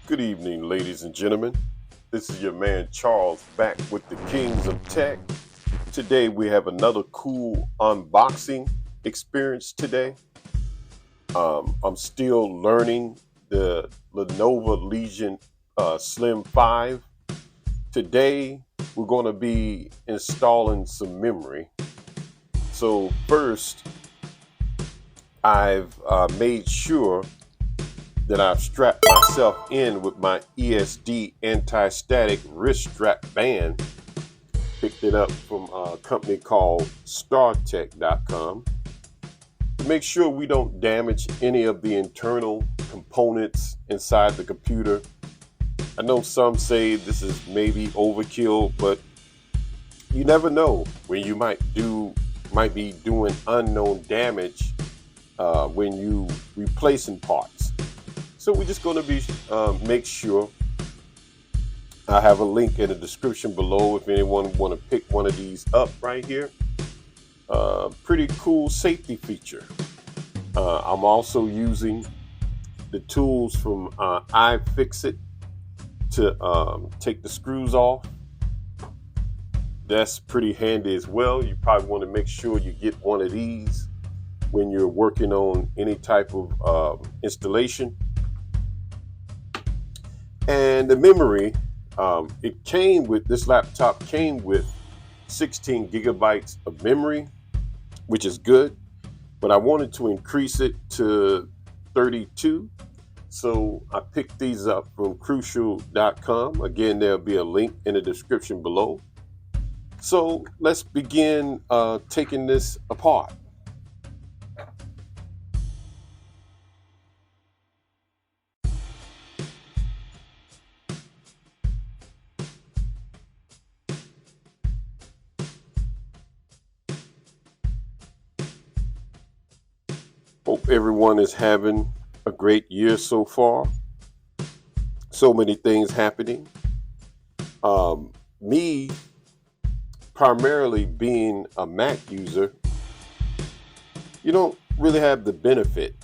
Good evening, ladies and gentlemen. This is your man Charles back with the Kings of Tech. Today we have another cool unboxing experience today. I'm still learning the Lenovo Legion Slim 5. Today we're going to be installing some memory. So first, I've made sure that I've strapped myself in with my ESD anti-static wrist strap band. Picked it up from a company called StarTech.com. To make sure we don't damage any of the internal components inside the computer. I know some say this is maybe overkill, but you never know when you might be doing unknown damage when you replacing parts. So we're just going to be make sure. I have a link in the description below if anyone want to pick one of these up right here. Pretty cool safety feature. I'm also using the tools from iFixit to take the screws off. That's pretty handy as well. You probably want to make sure you get one of these when you're working on any type of installation. And the memory, this laptop came with 16 gigabytes of memory, which is good, but I wanted to increase it to 32. So I picked these up from crucial.com. Again, there'll be a link in the description below. So let's begin taking this apart. Hope everyone is having a great year so far. So many things happening. Me, primarily being a Mac user, you don't really have the benefit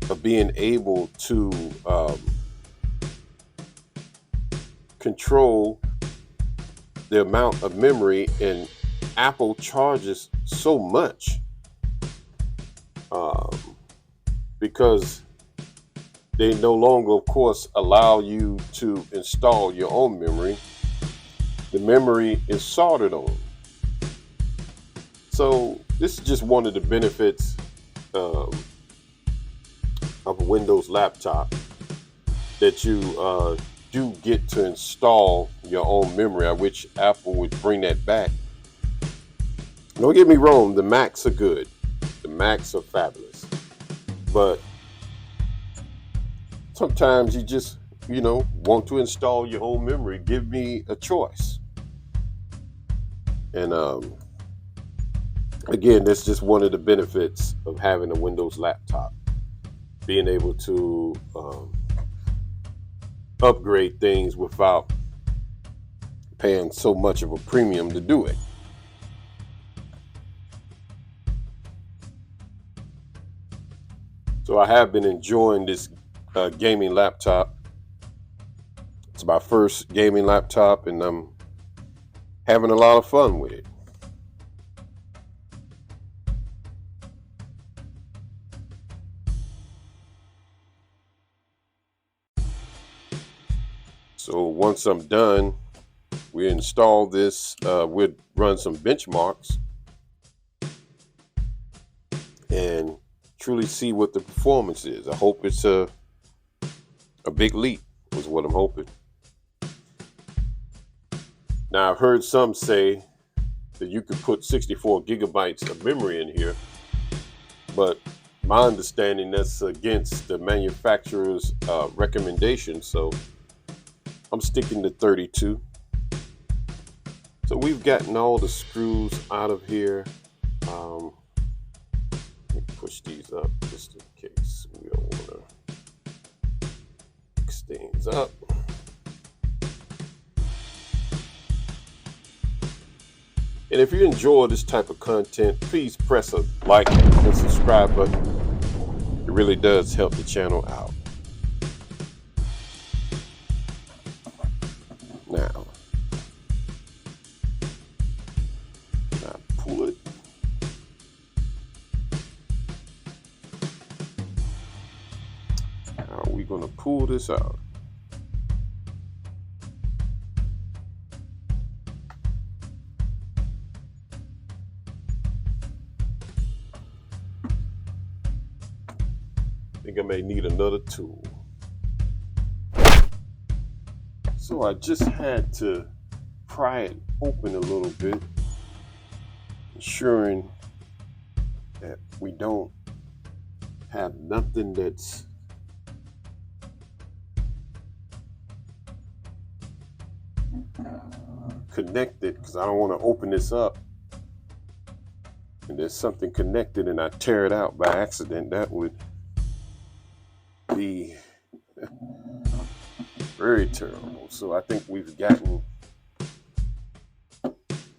of being able to control the amount of memory, and Apple charges so much. Because they no longer, of course, allow you to install your own memory. The memory is soldered on. So this is just one of the benefits of a Windows laptop, that you do get to install your own memory. I wish Apple would bring that back. Don't get me wrong, the Macs are good. The Macs are fabulous. But sometimes you just, want to install your own memory. Give me a choice. And again, that's just one of the benefits of having a Windows laptop. Being able to upgrade things without paying so much of a premium to do it. So I have been enjoying this gaming laptop. It's my first gaming laptop, and I'm having a lot of fun with it. So once I'm done, we install this. We'll run some benchmarks and truly see what the performance is. I hope it's a big leap, is what I'm hoping. Now, I've heard some say that you could put 64 gigabytes of memory in here, but my understanding, that's against the manufacturer's recommendation, so I'm sticking to 32. So we've gotten all the screws out of here. Let me push these up just in case we don't want to mix things up. And if you enjoy this type of content, please press a like and subscribe button. It really does help the channel out. Now, I pull it. How are we going to pull this out? I think I may need another tool. So I just had to pry it open a little bit, ensuring that we don't have nothing that's connected, because I don't want to open this up and there's something connected and I tear it out by accident. That would be very terrible. So I think we've gotten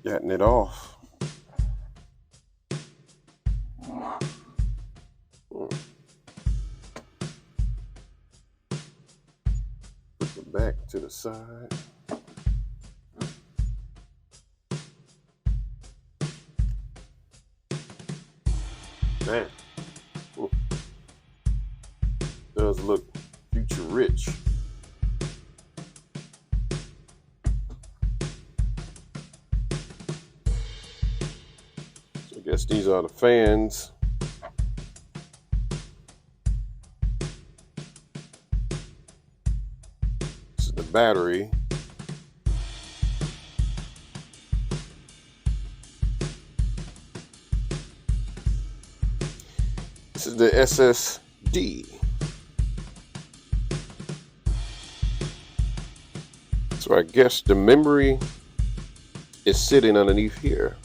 it off. Put the back to the side. Man, does look future rich. So I guess these are the fans. This is the battery. This is the SSD. So I guess the memory is sitting underneath here.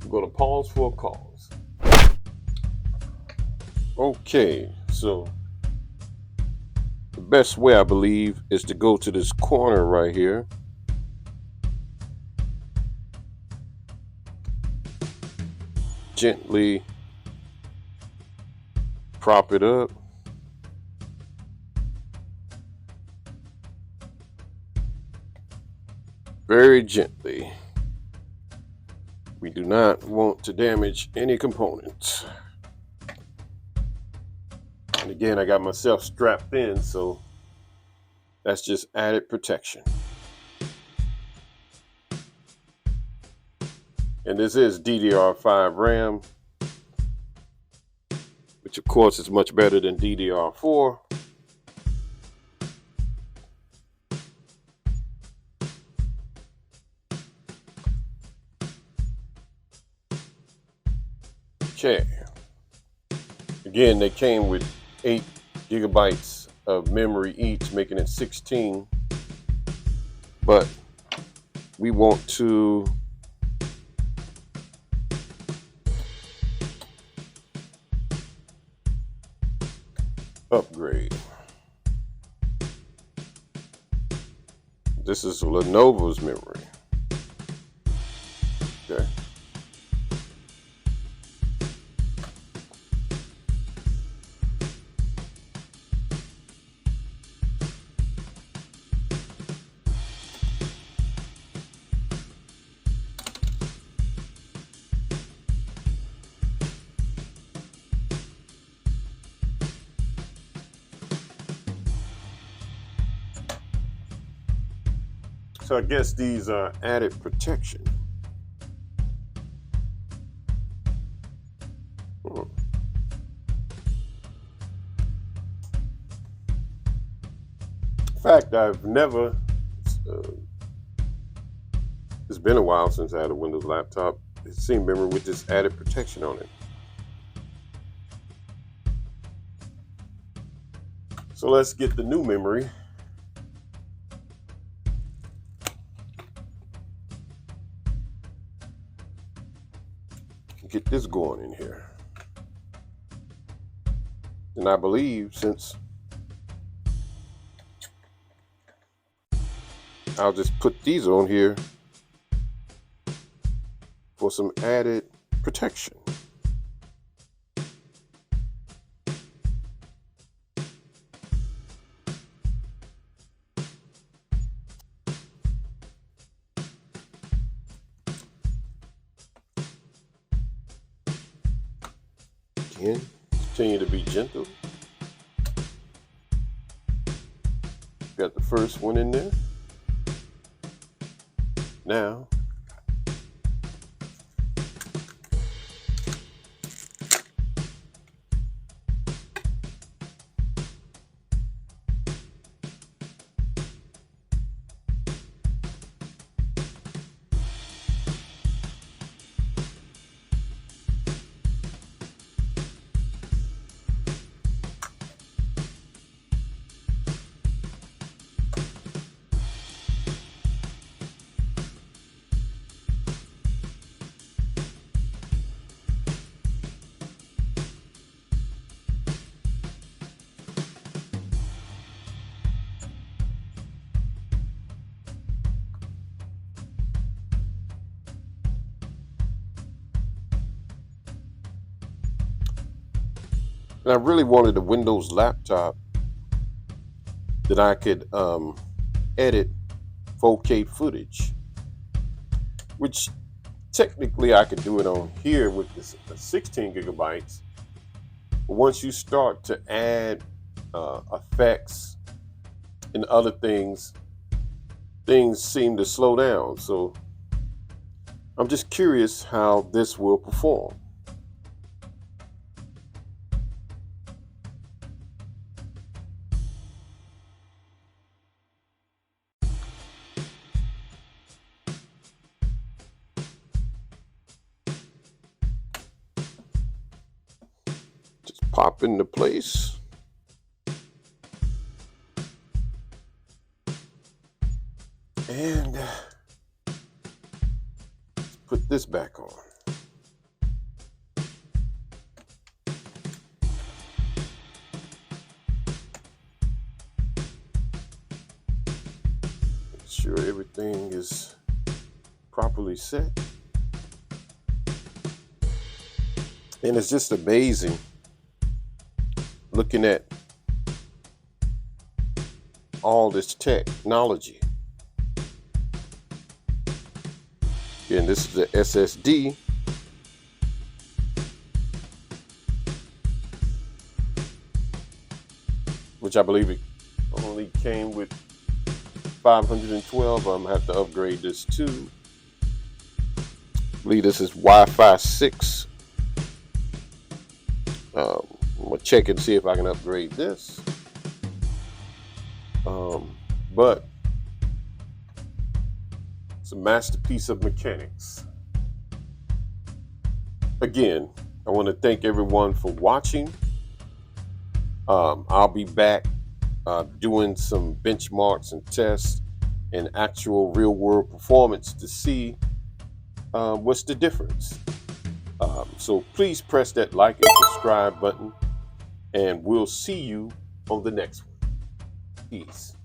I'm going to pause for a cause. Okay, so the best way, I believe, is to go to this corner right here. Gently prop it up. Very gently. We do not want to damage any components. And again, I got myself strapped in, so that's just added protection. And this is DDR5 RAM, which of course is much better than DDR4. Okay. Again, they came with 8 gigabytes of memory each, making it 16. But we want to upgrade. This is Lenovo's memory. Okay. So I guess these are added protection. In fact, I've never, it's been a while since I had a Windows laptop. It's seen memory with this added protection on it. So let's get the new memory. Get this going in here. And I believe, since I'll just put these on here for some added protection. Again, continue to be gentle. Got the first one in there. Now, and I really wanted a Windows laptop that I could edit 4K footage, which technically I could do it on here with this 16 gigabytes. But once you start to add effects and other things seem to slow down. So I'm just curious how this will perform. Pop into place. And let's put this back on. Make sure everything is properly set. And it's just amazing looking at all this technology. Again, this is the SSD. Which I believe it only came with 512. I'm gonna have to upgrade this too. I believe this is Wi-Fi 6. I'm gonna check and see if I can upgrade this. But it's a masterpiece of mechanics. Again, I want to thank everyone for watching. I'll be back doing some benchmarks and tests and actual real world performance to see what's the difference. So please press that like and subscribe button, and we'll see you on the next one. Peace.